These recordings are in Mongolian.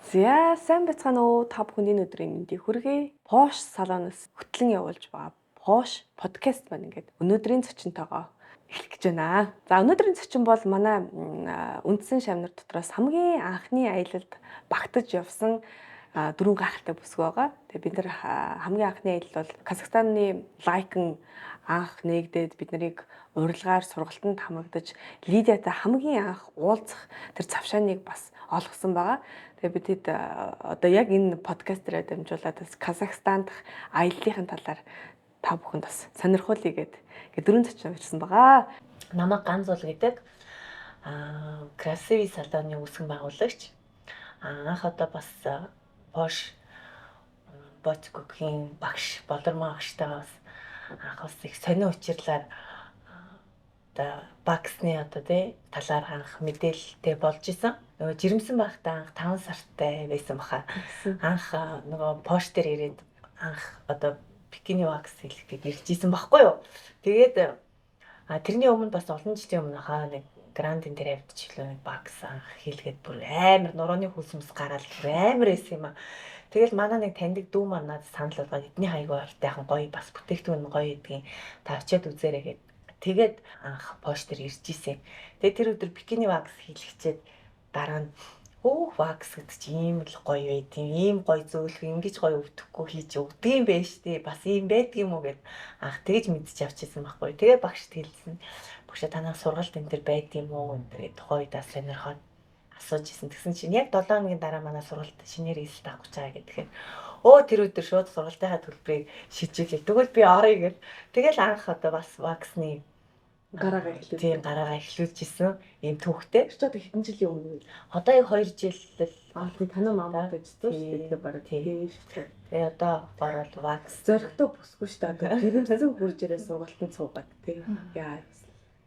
За сайн байцгаана уу та бүхэнд энэ өдрийн мэндийг хүргэе. Пош салоноос хөтлөн явуулж байгаа Пош подкаст байна ингээд өнөөдрийн зочинтойгоо эхлэх гэж байна. За өнөөдрийн зочин бол манай үндсэн шавнар дотроос хамгийн анхны аялалд багтаж явсан дөрвөн гайхалтай бүсгүй байгаа. Тэгээ бид нар хамгийн анхны аялал бол Казахстаны Лайкэн анх нээгдээд бид нарыг урилгаар сургалтанд хамрагдаж Лидиатай хамгийн анх уулзах тэр завшааныг бас олгосон байгаа. Тэгээ бидэд одоо яг энэ подкастераа дамжуулаад бас Казахстан дахь аяллахын талаар та бүхэнд бас сонирхуулъя гэдэг дөрвөн зочин авчирсан байгаа. Намайг Ганц бол гэдэг красивый салоны үүсгэн байгуулагч. Анх одоо бас Пош Боцгогийн багш Болормоо багштайгаа бас анх бас их сонио учирлаар одоо баксны одоо тий талаар анх мэдээлэлтэй болж исэн. Нөгөө жирэмсэн байхдаа анх 5 сартай байсан баха. Анх нөгөө Пош дээр ирээд анх одоо бикини вакс хийлгэхэд ирж исэн байхгүй юу. Тэгээд тэрний өмнө бас олон жилийн өмнө нэг грандин дээр авдчихлаа нэг бакс анх хийлгээд бүр амар нурууны хөлсөмс гараад амар байсан юм аа. Тэгэл манай нэг таньдаг дүү маань надад санал болгоод эдний хайгаа хайтайхан гоё бас бүтээгдэхүүн гоё гэдгийг та очиод үзээрэй гэд. Тэгээд анх Пош дээр ирж исэн. Тэгээд тэр өдөр бикини вакс хийлгэчээд дараа нь вакс гэдэг чи ийм л гоё байд ийм гоё зөөлөх ингэж гоё өвдөхгүй хийж өгдөг юм байна штэ бас ийм байдаг юм уу гэд анх тэгж мэдчих авчихсан байхгүй. Тэгээ багшд хэлсэн. Багшаа танаа сургалт энэ төр байд юм уу гэдэг тухай удаа сонирхоод асууж исэн. Тэгсэн чинь яг 7 хоногийн дараа манай сургалт шинээр хэлэлт авах гэж байгаа гэхээр тэр өдөр шууд сургалтынхаа төлбөрийг шийдчихлээ. Тэгвэл би оръё гэл. Тэгэл анх одоо бас ваксны гараагаа эхлүүлж исэн ийм төвхтэй. Одоо хэдэн жилийн өмнө? Одоо яг 2 жил л танаа мамаа гэж шүү дээ. Тэгээ бараг тийм. Тэгээ одоо орол вакс зөрөгтэй бүсгүй шүү дээ. Гэрэмсэн хурж ирээ сургалтанд суугаад тий. Яа.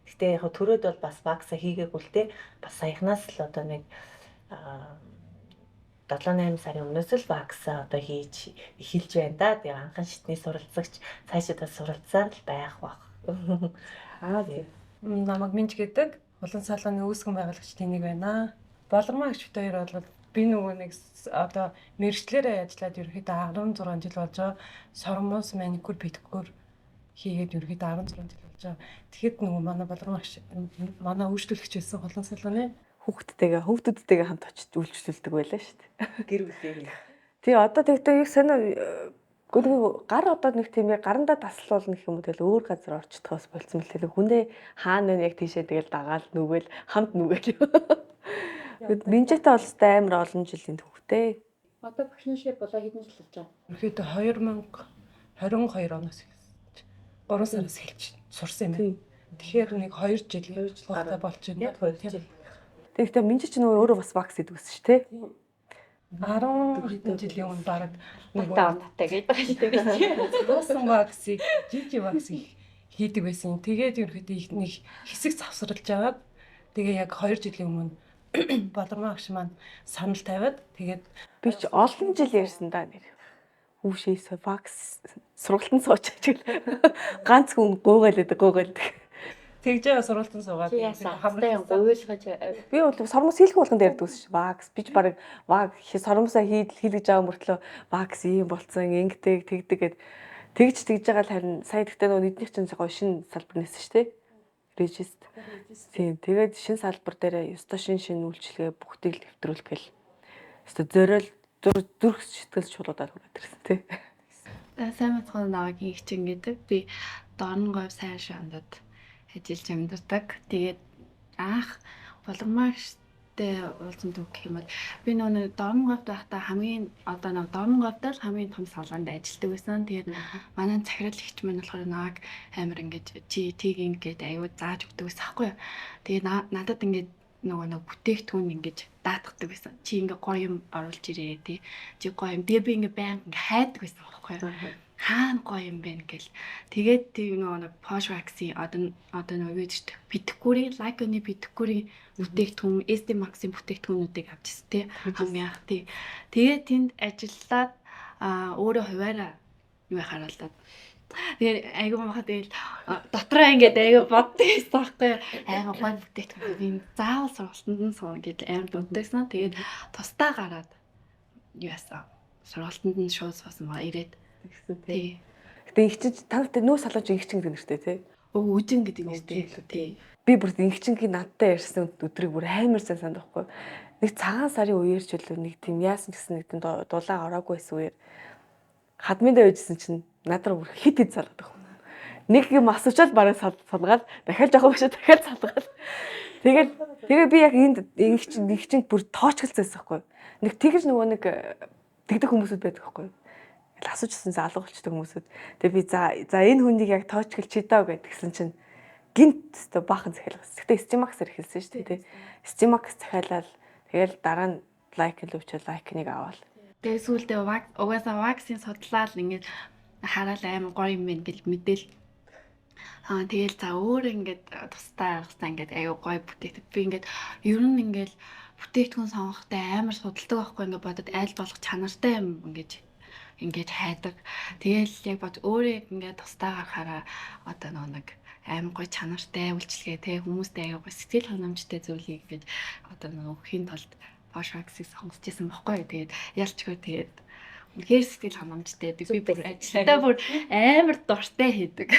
Гэтэ яг төрөөд бол бас вакса хийгээгүй л тий. Бас саяхнаас л одоо нэг 7-8 сарын өмнөөс л вакса одоо хийж эхэлж байна да. Тэгээ анхан шитний суралцагч цаашаа бас суралцаар л байх бах. Намайг Минж гэдэг улан салоны үүсгэн байгуулагчдын нэг байна. Болормоо гэгч хоёр бол би нөгөө нэг одоо мэрэгчлэрээ ажиллаад ерөөхдөө 16 жил болж байгаа. Сормоос маникюр, педикюр хийгээд ерөөхдөө 16 жил болж байгаа. Тэгэхэд нөгөө манай Болормоо гэгч манай үйлчлүүлэгч байсан улан салоны хүүхдүүдтэйгээ хамт очиж үйлчлүүлдэг байлаа шүү дээ. Гэр бүлээ. Тий одоо тэгтээ их сонио гүргүү гар одоо нэг тийм яг гарандаа таслуулна гэх юм уу тэгэл өөр газар орчихдгоос болцсон мэл тэгэл хүндээ хаана вэ яг тийшээ тэгэл дагаал нүгэл хамт нүгэл. Минжэтэй болстой амар олон жилийн төвхтэй. Одоо багшны шив болоо хэдэн жил болж байгаа? ерөөхдөө 2022 оноос 3 сараас хэлж сурсан юм байна. Тэгэхээр нэг 2 жил гараа болж байна. 2 жил. Тэгэхдээ Минжэ ч нөгөө өөрөө бас вакс хийдэг ус шүү дээ. 10 хэдэн жилийн өмнө бараг Нэг тавтай гэдэг байгаа шүү дээ. Зоосон ваксыг, жижиг ваксыг хийдэг байсан. Тэгээд ерөөхдөө нэг хэсэг завсарлаж аваад тэгээ яг 2 жилийн өмнө Болормоо агш маань санал тавиад тэгээд Би ч олон жил ярьсан да нэр. Хүүшээс вакс сургалтанд суучих гэл. Ганц хүн гуугаалдаг. тэгж байгаа сургалтын суугаад Хамтай гуйлгаж Би бол сормос хийлгэх болгонд ярьдаг ус ш. Вакс би ч баг сормосоо хийлгэж байгаа мөртлөө вакс ийм болцсон ингэдэг тэгдэг гэд тэгж байгаа л харин сая тэгтээ нөгөө эднийх чинь гоё шин салбар нээсэн ш. Режист. Тийм тэгээд шин салбар дээр ёстой шин үйлчлэгээ бүгдийг л нэвтрүүлэх гээл. Ёстой зориул зүрх сэтгэл чулуудаад хүрээд ирсэн тий. Сайн мэцхан навагийн хчин гэдэг. Би Дорногов сайн шандад ажиллаж амьдардаг. Тэгээд анх Болормоогчтэй уулзсан төв гэх юм бол би нөгөө Дорноговд байхдаа хамгийн одоо нэг Дорноговд л хамгийн том салонд ажилладаг байсан. Тэгээд манай захирал эгч маань болохоор наваг амар ингэж чи тийг ингэж аюу зааж өгдөг байсан аахгүй юу. Тэгээд надад ингэж нөгөө нэг бүтээгдэхүүн ингэж даатгадаг байсан. Чи ингээ гоё юм оруулж ирээ тий. Чи гоё юм. Тэгээ би ингээ баян ингээ хайдаг байсан байхгүй юу. Хаана гоё юм бэ гэл. Тэгээд тийм нэг Posh Wax-ийн одоо нөгөө юу гэдэг педикюрийн Лайконы педикюрийн бүтээгдэхүүн SD Max-ийн бүтээгдэхүүнүүдийг авчихсан тий. Хамгийн анх тий. Тэгээд тэнд ажиллаад өөрөө хуваараа юу хараалаад тэгээд айгүй махад тэгэл дотроо ингээд айгүй боддог байсан байхгүй айгүй гой бүтээгдэхүүн би заавал сургалтанд нь суuna гэж амар боддогсан. Тэгээд тусдаа гараад яасан. Сургалтанд нь шууд суусан байгаа ирээд. Тэгсэн тий. Тий. Гэтэ инхчин тантай нөөц салууч инхчин гэдэг нэртэй тий. Үжин гэдэг нэртэй. Тий. Би бүр инхчингийн надтай ярьсан өдрийг бүр амар сайн санд байхгүй. Нэг цагаан сарын үеэр ч үлээ нэг тийм яасан гэсэн нэг тийм дулаан ороогүй байсан үеэр хадминдаа үйжсэн чинь надад бүр хит хит салаад байхгүй. Нэг юм асуучаад бараг салгаад дахиад жоохон бишээ дахиад салгаад. Тэгээд би яг энд инхчин бүр тоочгэлцсэн байхгүй. Нэг тэгж нөгөө нэг тэгдэг хүмүүсүүд байдаг байхгүй. Асуучсан залга болчтой хүмүүсүүд. Тэгээд би за энэ хүнийг яг тоочгөл чи даа гэдгсэн чинь гинт өстө баахан захиалгасан. Гэтэ Stimax-ээр хэлсэн шүү дээ тий. Stimax захиалал тэгэл дараа нь лайк хэлвчээ лайкныг аваад. Тэгээ сүүлдээ угаасаа вакцины судлаад ингээд хараад амар гоё юм байна гэж мэдээл. Тэгэл за өөр ингээд тустай ингээд аюу гоё бүтээгдэв. Би ингээд ер нь ингээд бүтээгдэхүүн сонгохтой амар судалдаг байхгүй ингээд бодод айл болох чанартай юм ингээд хайдаг. Тэгэл яг бод өөрөө ингээд тустай гарахаараа одоо нэг амар гоё чанартай үйлчлэгээ те хүмүүстэй аюу гоё сэтгэл ханамжтай зүйлийг ингээд одоо өгөхийн тулд Bosch-ыг сонгож ирсэн байхгүй. Тэгээд ялчгүй тэгээд үнээр сэтгэл ханамжтай би бүр ажилдаа бүр амар дуртай хийдэг.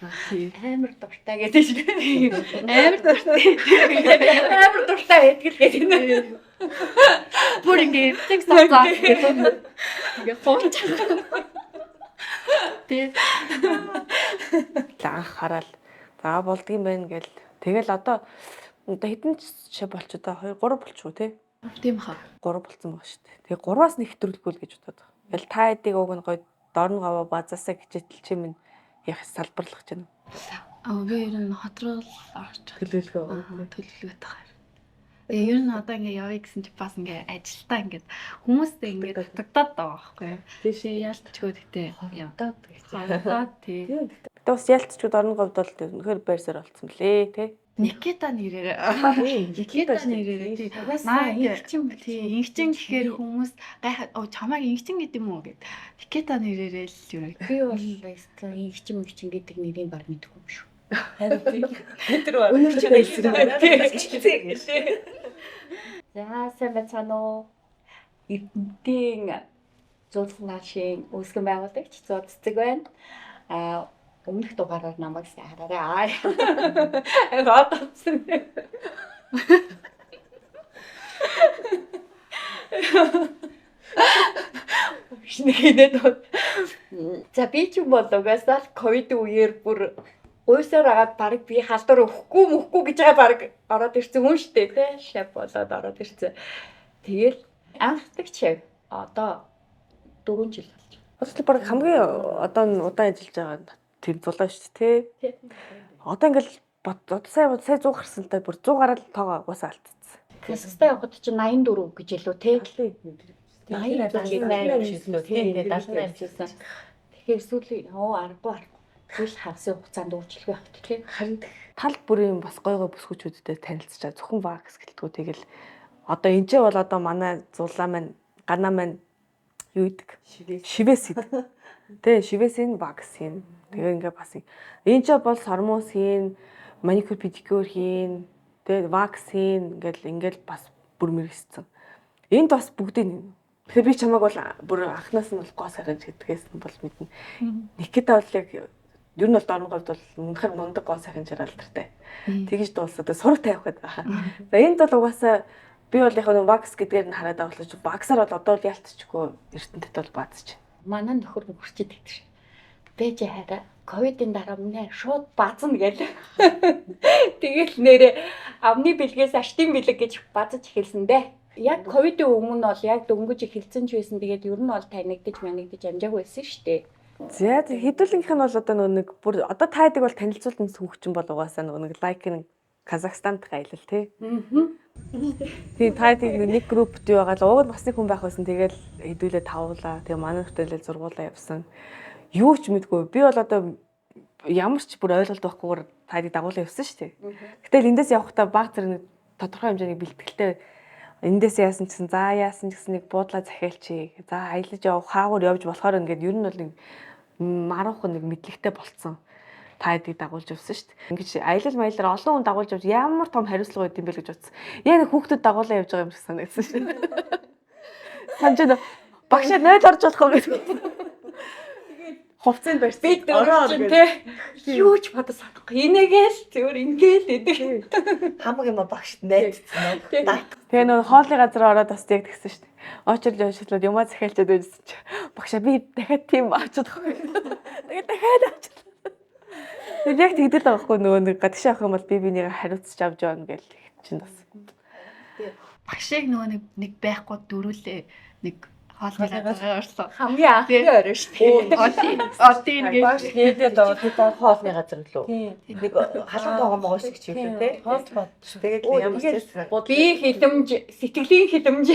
Амар дуртай гэдэг шиг. Амар дуртай. Амар дуртай байдаг л гэдэг. Бүр ингээд тэг сацаа. Ингээд хооч. Тэгээд анх хараад за болдгийм байна гэл. Тэгэл одоо хэдэн жишээ болч одоо 2 3 болчихоо тий. тийм хаа. 3 болцсон байгаа шүү дээ. Тэгээ 3-аас нэг хэтрүүлгүй л гэж бодоод байгаа. Тэгэл та эдийг уг нь гоё дорн гаваа базаасаа гिचэтэл чи минь яг салбарлах гэж байна. Би ер нь хотрол орч Төлөвлөгөө. төлөвлөгөөтэй байгаа. Тэгээ ер нь одоо ингээ явъя гэсэн чи бас ингээ ажилтаа ингээ хүмүүстэй ингээ дутагдаад байгаа байхгүй. Тийшээ яалтчгүй гэхдээ явдаад гэж. Тий. Гэтэ бас ялцчгүй дорн говьд бол үнэхээр байрсаар болцсон лээ тий. Никита нэрээр. Никита нэрээр тий. Наа инхчин тий. Инхчин гэхээр хүмүүс гайхаад чамайг инхчин гэдэг юм уу гэд. Никита нэрээр л юу. Би бол инхчин гэдэг нэрийг баг мэдгүй юм шүү. Харин тий. Тэр баг. Өнөр ч хэлсэн байна. За сайн байна уу? Эдийн зурснаашийн үүсгэн байгуулагч Зодцэг байна. Өмнөх дугаараар намайг сайн хараарай. Родсон. Шинэгээд. За би ч юм бол угаасаа ковид үеэр бүр уйсаар агаад баг би халдвар өгөхгүй гэж байгаа баг ороод ирсэн хүн шүү дээ тий. Шав болоод ороод ирсэн. Тэгэл анхдагч одоо 4 жил болж. Бас баг хамгийн одоо удаан ажиллаж байгаа тэр зулаа шүү дээ тий. Одоо ингээл сая 100 гарсантай бүр 100 гараад тоогоо уусаа алдчихсан. Казахстан явахад чи 84 гэж илүү тий. 88 шилнүү тий. 78 шилсэн. Тэгэхээр сүүлийн аргагүй зүйл хагсын хугацаанд өөрчлөлт авт тий. Харин тал бүрийн бас гой гой бүсгүүчүүдтэй танилцчаа зөвхөн вакс гэлтгүү тэгэл одоо энэ ч бол одоо манай зулаа маань ганаа маань юу идэг шивэс ид тэ шивэс ин вакс ин тэгээ ингээ бас энэ ч бол сормоос хийн маникюр педикюр хийн тэ вакс хийн ингээл бас бүр мэрэгссэн энд бас бүгдийг тэгэхээр би чамайг бол бүр анхнаас нь бол гоо сарж гэдгээс нь бол мэднэ Никита бол яг ер нь бол дорн говьд бол үнэхээр мундаг гоо сайхан жаргалтай. Тэгж дуусаад сураг тавих гэдэг байна. За энд бол угаасаа би бол яг нэг вакс гэдгээр нь хараад байгаа ч ваксаар бол одоо л ялцчихгүй эрдэнэтэд бол баазч. Манай нөхөр хурчид гэдэг шиг. Бэж хараа ковидын дараа минь шууд баазна гээл. Тэгэл нэрээ амны бэлгээс аштын бэлэг гэж баазж эхэлсэн дээ. Яг ковидын өмнө бол яг дөнгөж эхэлсэн ч байсан. Тэгээд ер нь бол танигдаж амжаагүй байсан шүү дээ. За хэдүүлгийнх нь бол одоо нэг бүр одоо таадаг бол танилцуулсан хөгжин бол угаасаа нэг лайк Казахстанд аялал тий. Тэгээ таадаг нэг группт юу байгаа л уг нь бас нэг хүн байх байсан. Тэгэл хэдүүлээ тавуулаа. Тэгээ манай хөтөлөл зургуулаа явсан. Юу ч мэдгүй. Би бол одоо ямар ч бүр ойлголт байхгүйгээр таадаг дагуулаа явсан шүү дээ. Гэтэл эндээс явахдаа баг зэрэг тодорхой хэмжээний бэлтгэлтэй эндээс яасан гэсэн за яасан гэсэн нэг буудлаа захиалчи. За аялаж явах хаагур явж болохоор ингээд ер нь бол нэг маруухан нэг мэдлэгтэй болцсон. Та эдийг дагуулж явсан шүү дээ. Ингээд аялал маялаар олон хүн дагуулж явж ямар том хариуцлага өгд юм бэ гэж бодсон. Яг нэг хүүхдүүд дагуулаа явж байгаа юм шиг санагдсан шүү дээ. санаж байна. Багшаа 0 орж болох уу гэж. Хувцсанд барьсан. бид дөрөв чинь те юу ч бодож санахгүй. Инээгээл зөвөр ингээл эдэг. Хамаг юм багшд найдсан. Тэгээ нөө хоолны газар ороод бас яг тэгсэн шүү дээ. Очрлоо юмаа захиалчаад байжсэн чи. Багшаа би дахиад тийм авчаад байгаа. Тэгээ дахиад авчаад. Тэгээ яг тэгдэл байгаа хгүй нөгөө нэг гадагш авах юм бол би бинийг хариуцж авч явна гэл чинь бас. Багшийг нөгөө нэг байхгүй дөрүүлээ нэг хоолны газар орсон. Хамгийн анхны орой шүү дээ. Одын гэж. Багш нээдээд байгаа тэр хоолны газар лөө. Тийм. Нэг халуун тоогоо могоо шиг ч юм тий. Хоол бод. Тэгээд ямар ч Би хилэмж, сэтгэлийн хилэмж.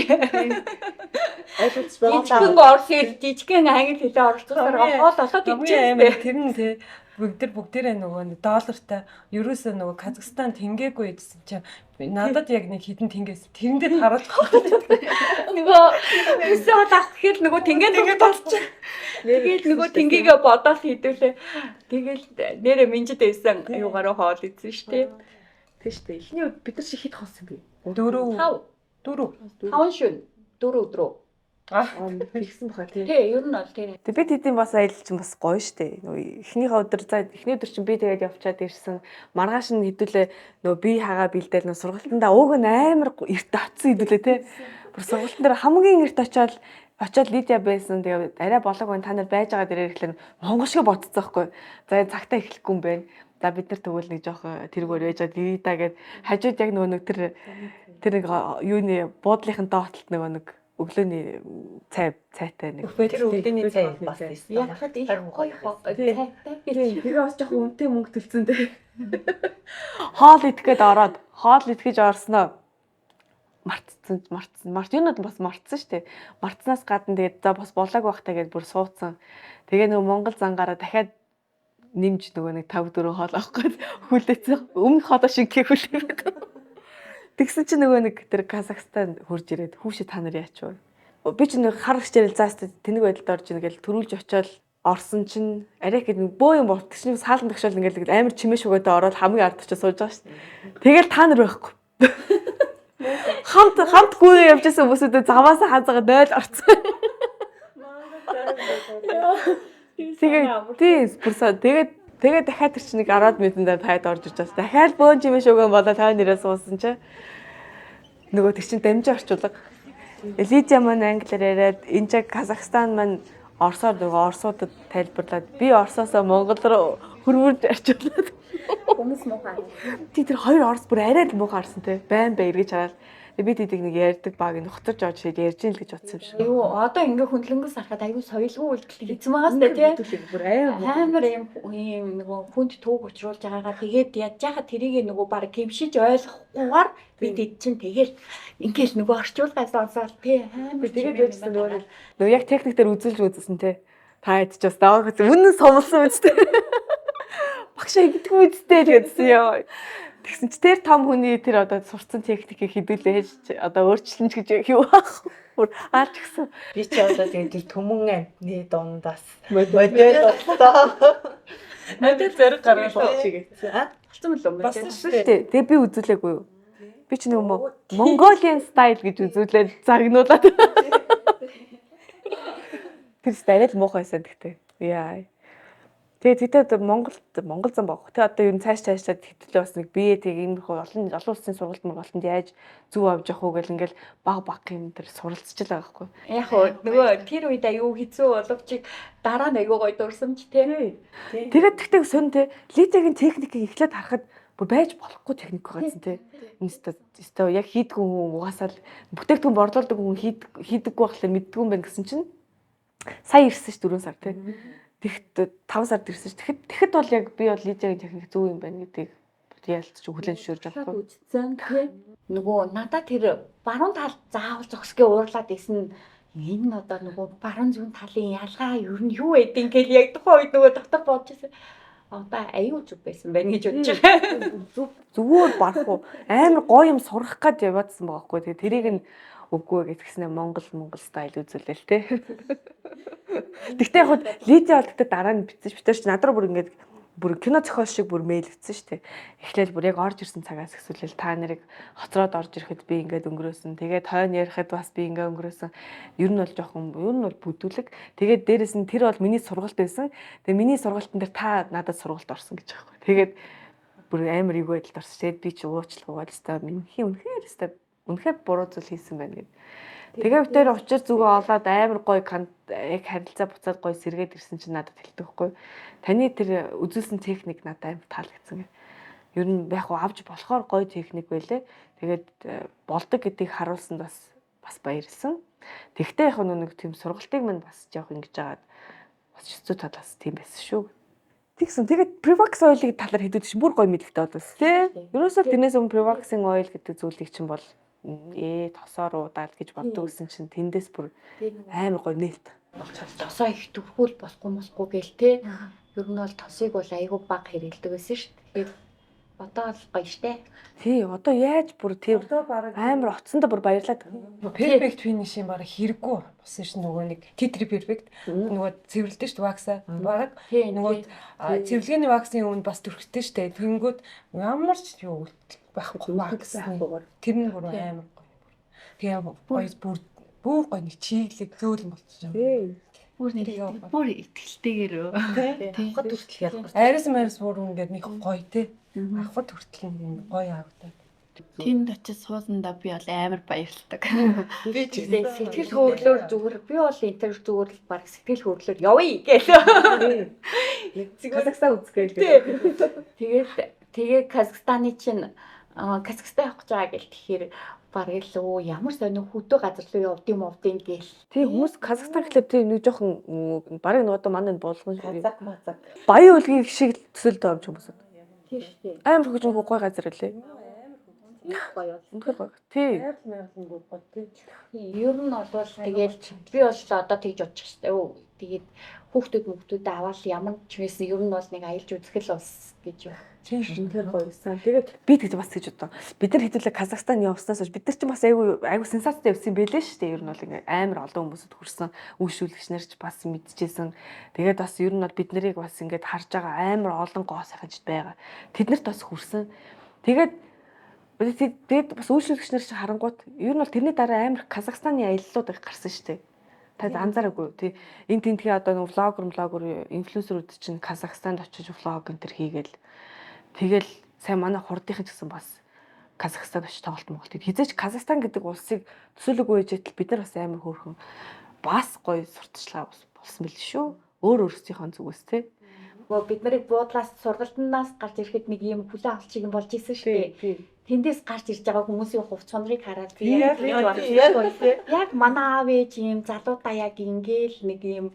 ойлгож Жижигхэн байгаа. орсоор жижигхэн англи хэлээ орчуулсаар хоол олоод Хамгийн ичээ. амар тэр нь те бүгдээрээ нөгөө нэг доллартай ерөөсөө нөгөө Казахстан тэнгээгүй гэсэн чинь надад яг нэг хідэн тэнгээс тэрэндээ харуулж Нөгөө өсөө авах гэхэл нөгөө тэгээд болчих. Тэгээд нөгөө тэнгийгээ бодоод хийдүүлээ. Тэгэл нэрэ минжид байсан юугаараа хоол идсэн шүү дээ. Тийм шүү дээ. Эхний үед бид нар шиг хэд хоосон бэ? 4 Таван шүн 4 өдрөө. Тэгсэн баха тий. Тий, ер нь бол тий. Тэг бид хэдийн бас аялал чинь бас гоё штэ. Нөгөө эхнийхээ өдөр за эхний өдөр чинь би тэгээд явчаад ирсэн. Маргааш нь хэдүүлээ нөгөө би хагаа бэлдээл нөгөө сургалтандаа ууг нь амар эрт очсон хэдүүлээ те. Бүр сургалтын дээр хамгийн эрт очоод Лидия байсан. Тэгээд арай болоог байна та нар байж байгаа дээрээ ирэхлээр монгол шиг бодцсон байхгүй. За цагтаа эхлэхгүй юм байна. За бид нар тэгвэл нэг жоох тэргээр байж байгаа Лидия гээд хажууд яг нөгөө нэг тэр нэг юуны буудлынхын доотолт нөгөө нэг өглөөний цайтай нэг. Тэр өглөөний цай бас тийсэн. Яхад их гоё цайтай. Тэгээ бас жоох үнэтэй мөнгө төлцөн дээ. Хоол идэх гээд ороод хоол идэхэж орсноо мартсан. Юунууд бас мартсан шүү дээ. Мартснаас гадна тэгээд за бас болоог байхтаа гэж бүр суудсан. Тэгээ нөгөө Монгол зангаараа дахиад нэмж нөгөө нэг 5-4 хоол авах гээд хүлээсэн. Өмнөх хоолоо шиг хүлээгээд. Тэгсэн чинь нөгөө нэг тэр Казахстан хурж ирээд хүүшээ та нар яач вэ? Би ч нэг хар хичээл заастаа тэнэг байдалд орж ийн гэж төрүүлж очиод орсон чинь арай ихэд нэг бөө юм болт чинь саалан тагшаал ингээл амар чимээ шугаатай ороод хамгийн ард очиж сууж байгаа шүү дээ. Тэгэл та нар байхгүй. Хамт гүйгээ явж байсан хүмүүсүүд заваасаа хазаага 0 орсон. Тэгээд дахиад тэр чинь нэг 10 минутын дараа таад орж иж бас дахиад бөөн чимээ шугаан болоо таа нэрээ суусан чинь нөгөө тэр чинь дамжин орчуулга. Лидия маань англиар яриад энэ яг Казахстан маань Оросоор нөгөө орсуудад тайлбарлаад би Оросоосоо Монгол руу хөрвүүлж орчуулад Хүмүүс муухай. тэр хоёр Орос бүр арай л муухай харсан те байн эргэж хараад би тэдийг нэг ярьдаг баг нухтарч орж ярьж ийн л гэж бодсон юм шиг. Юу одоо ингээ хөндлөнгөөс харахад аюу соёлгүй үйлдэл хийсэн байгаас тий. Бүр амар ийм нөгөө хүнд түүх учруулж байгаагаа тэгээд яаж яхад тэрийг нөгөө баг гимшиж ойлгохгүйгээр бид эд чинь тэгэл ингээл нөгөө орчуулгаас онсоод тий амар тэгээд байжсан нөгөө яг техник дээр үзүүлж үзсэн те та хэд ч бас даваа үнэн сомлсон үстэй. Багшаа ингэдэггүй үстэй л гэдсэн ёо. Тэгсэн чи тэр том хүний тэр одоо сурцсан техникийг хідүүлээ одоо өөрчлөн ч гэж юу аах. Бүр аач гисэн. Би ч одоо тэгээд тэр төмөн амтны дундаас модель боллоо. надад зэрэг гаргаж шиг гэсэн. болсон мөлөө бас мөн. шүү дээ. Тий, тэгээ би үзүүлээгүй юу. Би ч нэг Mongolian style гэж үзүүлээд загнуулаад. Тэр стайл муухайсаа гэхдээ. Яа. Тэгээд Монгол зам баг. Тэ одоо юу цаашдаа хэвтлээ бас нэг бие тэг иймэрхүү олон улсын сургалт мөргөлтөнд яаж зүв авч явах уу гэл ингээл баг юм тэр суралцж л байгаа байхгүй. Яг хөө нөгөө тэр үед аюу хэцүү боловч дараа нь аюу гоё дурсамж тий. Тэгээд тэгтээ сон те Лидиагийн техникийг эхлээд харахад бүр байж болохгүй техник байгаадсан те. Инста яг хийдгүү хүн угаасаа л бүтээгдэхүүн борлуулдаг хүн хийдэггүй байхлаа мэддэггүй юм байна гэсэн чинь сая ирсэн ш 4 сар те. Тэгэхэд 5 сард ирсэн ш. Тэгэхэд бол яг би бол Лидиагийн техник зөв юм байна гэдгийг ялцч хүлэн зөвшөөрж авахгүй. Үзсэн тий. Нөгөө надад тэр баруун тал заавал зогсгөө уурлаад исэн энэ нь одоо нөгөө баруун зүүн талын ялгаа ер нь юу эдин гэл яг тухайн үед нөгөө дотор бодож байсан. Одоо аюу зүг байсан байна гэж бодож байгаа. Зүгээр барахгүй амар гоё юм сурах гээд яваадсан байгаа хгүй. Тэгээ тэрийг нь үгүй гэдгснээ Монгол стайл үзүүлээл те. Тэгтээ яг Лидия бол тэгтээ дараа нь битэж битэрч над руу бүр ингээд бүр кино зохиол шиг бүр мэйл өгсөн шүү дээ. Эхлээл бүр яг орж ирсэн цагаас эхсүүлэл та нарыг хоцроод орж ирэхэд би ингээд өнгөрөөсөн. Тэгээд хойно ярихад бас би ингээд өнгөрөөсөн. Ер нь бол жоохон ер нь бол бүдүүлэг. Тэгээд дээрэс нь тэр бол миний сургалт байсан. Тэгээд миний сургалтын дээр та надад сургалт орсон гэж байгаа байхгүй. Тэгээд бүр амар эйгөө байдалд орсон. Тэгээд би чи уучлалгаа л минийхээ үнэхээр буруу зүйл хийсэн байна гэдэг. Тэгээ битээр учир зүгөө олоод амар гоё яг харилцаа буцаад гоё сэргээд ирсэн чинь надад хэлдэг байхгүй. Таны тэр үзүүлсэн техник надад амар таалагдсан. Ер нь яг авч болохоор гоё техник байлээ. Тэгээд болдог гэдгийг харуулсанд бас баярлсан. Тэгтээ яг нэг тийм сургалтыг мань бас жоох ингэж агаад бас хэцүү талаас тийм байсан шүү. Тэгсэн. Тэгээд Prevox oil-ыг талаар хэдүүд чинь бүр гоё мэдлэгтэй боловс тий. Ерөөсөө тэрнээс өмнө Prevox-ing oil гэдэг зүйлийг чинь бол тосоор уудаал гэж боддог гэсэн чинь тэндээс бүр амар гоё нээлт болчихсон. Тосоо их төрхүүл болохгүй гээл те. Ер нь бол тосыг бол айгүй баг хэрэгэлдэг байсан шүү дээ. Одоо бол гоё штэ. Тий, одоо яаж бүр тэр амар оцсондоо бүр баярлаад. Perfect finish-ийн баг хэрэггүй болсон шин нөгөө нэг титри perfect нөгөө цэвэрлдэг шүү вакса баг нөгөө цэвэрлэгээний ваксын өмнө бас төрхтэй шүү дээ. Тэнгүүд ямар ч юу байхгүй вакс тэр нь бүр амар гоё. Тэгээ бүр гоё нэг чиглэг зөөлөн болчихсон. Тий. Бүр ихтэйгээр Хад хүртэл ялгаж. Арис бүр ингээд нэг гоё те. Ахад хүртэл нэг гоё авдаг. тэнд очиж суулнда би бол амар баярлдаг. Би ч гэсэн сэтгэл хөдлөөр зүгээр би бол интер зүгээр л баг сэтгэл хөдлөөр явъя гээл. Казахстан үзгээл. Тэгээд Казахстаны чинь Казахстан явах гэж байгаа гэл тэгэхээр бараг л ямар сонир хөдөө газар руу явдсан гээл. Тий хүмүүс Казахстан гэхлээр тий нэг жоохон барыг нэг одоо манай болгон шиг Мазаг. баян үлгийн шиг төсөлд авч хүмүүс. Тийм шүү дээ. Амар хөгжин гоё газар үлээ. Гоё. Үнэхээр гоё. Тий. Мянган гоо гоо те. Ер нь бол тэгээд би бол одоо тэгж бодчих штэ. Тэгээд хүүхдүүд аваад ямар ч байсан ер нь бол нэг аялж үзэх л ус гэж юу. Үнэхээр гоё байсан. Тэгээд би тэгж бас гэж бодсон. Бид нар хэдүүлээ Казахстан явснаас хойш бид нар ч бас айгу сенсацтай явсан байлээ шүү дээ. Ер нь бол ингээ амар олон хүмүүсд хүрсэн. Үйлшүүлэгч нар ч бас мэдчихсэн. Тэгээд бас ер нь бол бид нарыг бас ингээд харж байгаа амар олон гоо сайханч байгаа. Тэднэрт бас хүрсэн. Тэгээд бас үйлшүүлэгч нар чи харангуут ер нь бол тэрний дараа амар Казахстаны аяллууд их гарсан шүү дээ. Та анзаараагүй тий энэ тентгийн одоо нэг влогер инфлюенсерүүд чинь Казахстанд очиж влог энэ төр хийгээл тэгэл сайн манай хурдынх гэсэн бас Казахстанд очиж тоглолт хизээч Казахстан гэдэг улсыг төсөөлөггүй ээжэтэл бид нар бас амар хөөрхөн бас гоё сурталчилгаа болсон байл шүү. Өөр өөрсдийнхөө зүгээс тий. Бид нарыг буудлаас сургалтнаас гарч ирэхэд нэг юм хүлэн авалт шиг болж исэн шүү дээ. Тэндээс гарч ирж байгаа хүмүүсийн хувь цонрыг хараад би яг манай аав ээж юм залуудаа яг ингээл нэг юм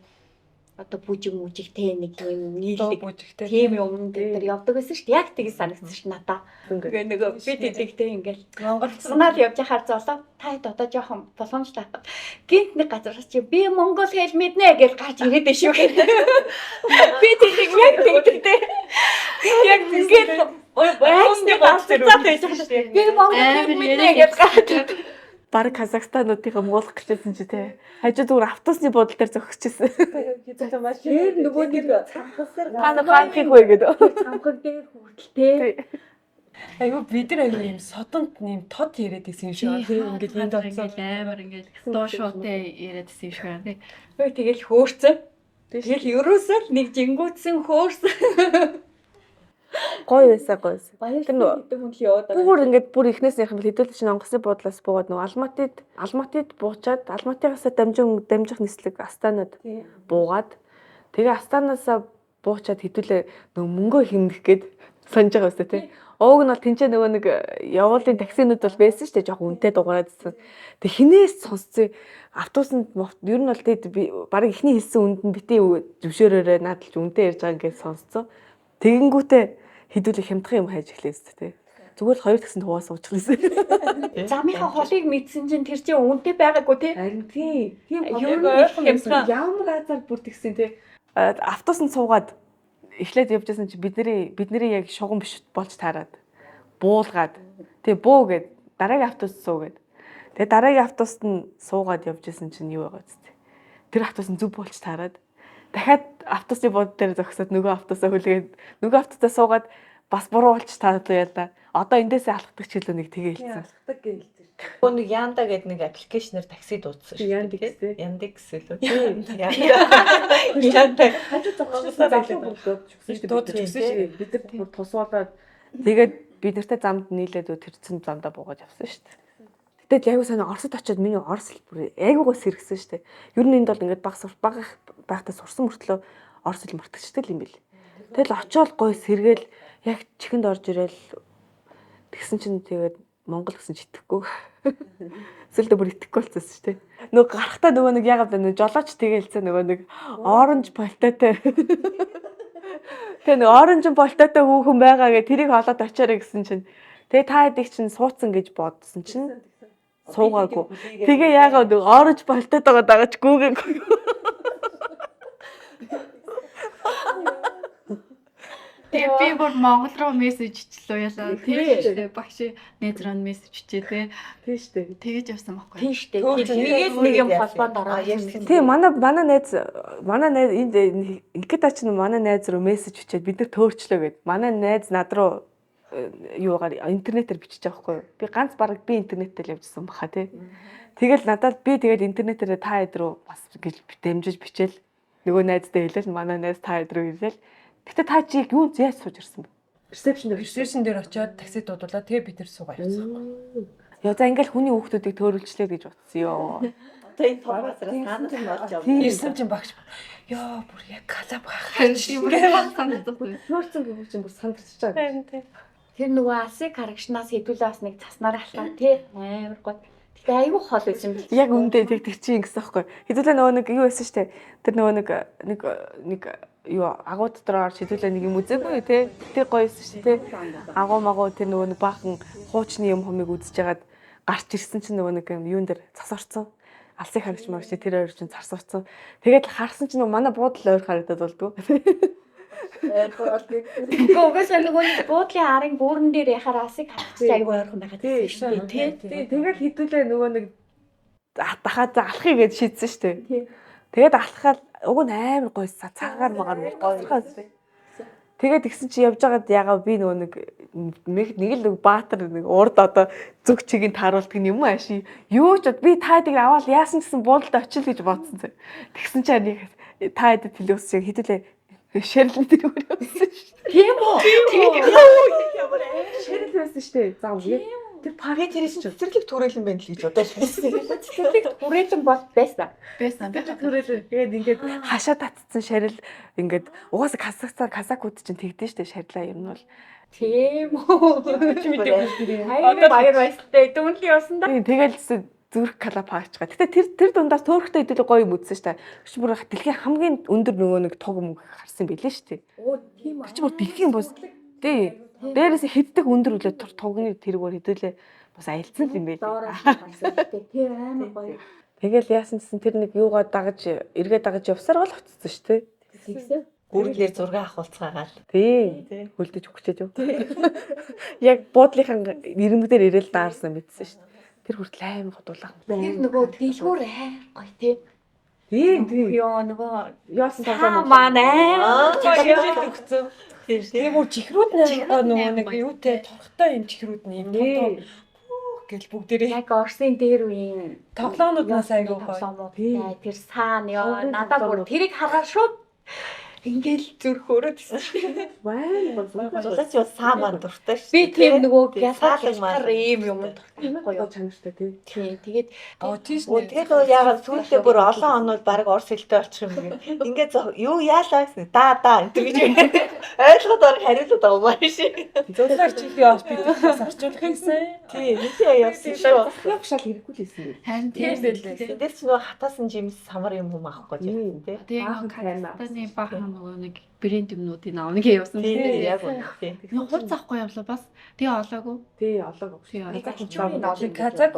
одоо бүжигтэй нэг юм нийлдэг тийм юм дээр явдаг байсан шүү дээ. Яг тгий санагдсан ш надаа. Ингээ нөгөө би тэтгэвтэй ингээл Монголцнаар явж хахаар золоо та одоо жоохон боломжтой хаа. Гинт нэг газар чи би монгол хэл мэднэ гэж гарч ирээд шүү. Би тэтгэв яг тэгтэй. Яг ингээд байсны баалцтай байж байгаа шүү дээ. Би монгол хэл мэднэ гэж гарч Бараг Казахстануудынхаа муулах гэжсэн чи тий. Хажуу зүгээр автобусны буудлын дээр зогсчихсэн. Хэзээ машин нөгөө нэг цамхасаар Та нар хаанхыг вэ гэдэг. цамхаг дээр хүртэлтэй. айгу бид нар айгу юм содонд нэм тод яриад байсан юм шиг тийм ингээд энд онцоо амар ингээд доошоотэй яриадсэн юм шиг байна тий. Тэгэл хөөрцөн. Тэгэл ерөөсөө л нэг жингүүцсэн хөөрсөн. Гоё байсан. Баярлалаа гэдэг хүн л яваад байгаа. Бүр ингээд бүр ихнээс ярих юм бол хэдүүлээ чинь онгоцны буудлаас буугаад нөгөө Алматид буучаад Алматигаас дамжих нислэг Астанад буугаад тэгээ Астанаасаа буучаад хэдүүлээ нөгөө мөнгөө хэмнэх гээд санаж байгаа өстэй тий. Ууг нь бол тэнцээ нөгөө нэг явуулын таксинууд бол байсан шүү дээ жоохон үнэтэй дугаараадсэн. Тэг хинээс сонсцээ автобусанд ер нь бол тэгээд баг ихний хэлсэн үнд нь битээ зөвшөөрөөрэй надад л үнэтэй ярьж байгаа ингээд сонсцоо. Тэгэнгүүтээ хэдүүлээ хямдхан юм хайж эхлэвсэн тий. Зүгээр л хоёр таксинд хуваас уучих гэсэн. Замынхаа холыг мэдсэн чинь тэр чинь үнэтэй байгаагүй тий. Харин тий. Тийм Ер нь хямдхан. ямар азар бүртгэсэн тий. Автобусанд суугаад эхлээд явж байсан чи бидний яг шугам биш болж таарад буулгаад тэгээ буу гэд дараагийн автобус суу гэд тэгээ дараагийн автобуст нь суугаад явж байсан чинь юу байгаа зү. Тэр автобус нь зүв болж таарад дахиад автобусны бод дээр зогсоод нөгөө автобусаа хүлээгээд нөгөө автобусаа суугаад бас буруу уулч таадаг яа. Одоо эндээсээ алхдаг ч гэлөө нэг тэгээ хэлсэн. алхдаг гэлээ. Өө нэг Янда гэдэг нэг аппликейшнээр такси дуудсан шүү Яндекс тий. Яндекс лөө. Янда. Хажуу зогсчихсан байлаа өгсөн шүү Дуудаж дээ. өгсөн шүү. Бид нар бүр тусуулаад тэгээд бид нартай замд нийлээд тэрцэн замдаа буугаад явсан шүү дээ. Гэтэл яг санаа Оросд очиод миний Орос хэл бүр айгуугаас сэргсэн шүү дээ. Ер нь энд бол ингээд бага байхдаа сурсан мөртлөө Орос хэл мартчихдаг юм бэл. Тэгэл очиод гой сэргээл яг чихэнд орж ирэл тэгсэн чинь тэгээд Монгол гэсэн читгэхгүй. Эсвэл бүр итгэхгүй болчихсон шүү дээ. Нөгөө гарахтаа нөгөө нэг ягаад вэ? Жолооч тэгэлцээ нөгөө нэг оранж пальтотой. Тэгээ нөгөө оранж пальтотой хүүхэн байгаа гэ тэрийг холоод очиараа гэсэн чинь тэгээ та хэдийг чинь суудсан гэж бодсон чинь суугаагүй. Тэгээ ягаад нөгөө оранж пальтотойгоо дагаж гүүгээгүй. Тэгээ би бүр Монгол руу мессеж ичлээ яла. Тэгээ багш нээз рүү мессеж ичээ те. Тийм шүү дээ. Тэгэж явсан байхгүй. Тийм шүү дээ. Тэгээд нэг юм холбоонд ороод Тийм манай найз энд инкета ч манай найз руу мессеж бичээд бид нар төөрчлөө гэд. Манай найз над руу юугаар интернетээр бичиж байгаа байхгүй. Би ганц баг би интернетээр л явжсан баха тий. Тэгэл надад би тэгээд интернетээр та хэд рүү бас гэж дэмжиж бичээл нөгөө найздаа хэлээл манай найз та хэд рүү хэлээл. Гэтэ та чи юу зяас сууж ирсэн бэ? Ресепшн дээр очиод такси дуудуулаад тэгээ бид нар суугаа явсан. Яа за ингээл хүний хүүхдүүдийг төөрүүлчлээ гэж утсан ёо. Одоо энэ том газраас таанад нь болж явна. Ирсэн чинь багш ёо бүр яг калаб Харин тийм үү санагдсан. Нуурсан гэх чинь бүр сандарч байгаа. тэр нөгөө алсыг харагчнаас хэдүүлээ бас нэг цаснаар алхаа тий амар гоо. Гэтэ айгүй хол үзюм бил. Яг үндэ тэг чи ингэсэн байхгүй. Хэдүүлээ нөгөө нэг юу байсан штэ. Тэр нөгөө нэг юу агуу дотор орж хэдүүлээ нэг юм үзээгүй те. Тэр гоёсэн штэ те. Агуу магуу тэр нөгөө нэг баахан хуучны юм хумыг үзэж ягаад гарч ирсэн чинь нөгөө нэг юун дээр цас орцсон. Алсыг харагч маа чи тэр хоёр чинь цас орцсон. Тэгээд харсан чинь манай буудлын ойр харагдаад болдгоо. Гэхдээ угаасаа нөгөө буудлын арын гүүрэн дээр яхаар алсыг харагч айгүй ойрхон байгаад байсан шүү дээ тий. Тэгээд хэдүүлээ нөгөө нэг дахаад алхахыг гэж шийдсэн штэ. Тэгээд алхахад уг нь амар гойсаа цагаар магаар гойсоо. Тэгээд тэгсэн чи явж байгаад ягаа би нөгөө нэг л баатар нэг урд одоо зүг чигийг тааруулдаг юм ааши. Юу ч би та хэдийг аваад яасан гэсэн буудалд очил гэж бодсон. Тэгсэн чи нэг та хэдэд телевиз шиг хэдүүлээ шэрлэн дээр өрөөсөн шүү. Тийм үү? Шэрэл байсан шүү дээ. Зам үе. Тэр пари тэрс чинь Цэцэрлэг түрээлэн байна л гэж бодож байсан. Цэцэрлэг хүрээлэн бол байсан. Байсан. түрэл. Тэгээд ингээд хашаа татцсан шэрэл ингээд угаасаа казакууд чинь тэгдэж шүү дээ шарилаа юм нь бол. Тийм үү? Хайр баяр баястай дүүнлийн явсан да. Тэгэл зүрх калапаачгаа. Гэтэ тэр дундаас төөрхтэй хэдүүлээ гоё юм үзсэн шүү дээ. Чи бүр дэлхийн хамгийн өндөр нөгөө нэг туг мөнгө харсан билээ шүү дээ. Оо тийм Чи бүр дэлхийн бус. Тий. Дээрээс хэддэг өндөр үлээ тугны тэргээр хэдүүлээ бас аялцсан юм бэ. доороо харсан шүү дээ. Тийм амар гоё. Тэгэл яасан гэсэн тэр нэг юугаа дагаж эргээ дагаж явсаар бол очсон шүү дээ. Тэгсэн. Гүргэлээр зураг авахулцгаагаал. Тий. Хөлдөж өгчээд юу. Яг буудлынхаа ирмэг дээр ирээл даарсан мэдсэн шүү дээ. Тэр хүртэл аим годуулах. Тэр нөгөө дэлгүүр гоё тийм. Тийм. Ёо нөгөө Яасан таа манай. өгцөө. Тэгээ бүр чихрүүд нөгөө нэг юутэй тогтой юм чихрүүд нь юм тоо гэл бүгдээрээ Яг Орсын дээр үеийн тоглоомнуудаас айгүй гоё. тоглоомууд. Тэр саана ёо надад бүр тэрийг хараад шууд ингээл зүрх өрөөд ирсэн шүү. Ваа. Жолооч бас саа манд дуртай шүү. Би тэр нөгөө Саалан гялгар ийм юм Гоё чанартай тий. тийм тэгээд Аутист Тэгээд яагаад сүүлдээ бүр олон онол баг орс хэлтэй болчих юм бэ? Ингээд юу яалаа гэсэн да энэ гэж ойлгоод орох хариулт байгаа юм байна шээ. зөвлөр чихээ хоспиталаас орчуулах юмсан. Тий, нэтээ явсан шүү. Явшаал хэрэггүй л байсан юм. Харин Тийм тийм байлээ. Эндээс ч нөгөө хатаасан жимс самар юм авахгүй юм тий. Тэгээ Казахстаны баахан нөгөө нэг брэнд юмнуудыг авна гэж явсан Тий, тийм. яг үнэ. Тий. Нэг хувц авахгүй явлаа бас. Тэгээ олоогүй. Тий, олоог. Тий, Казак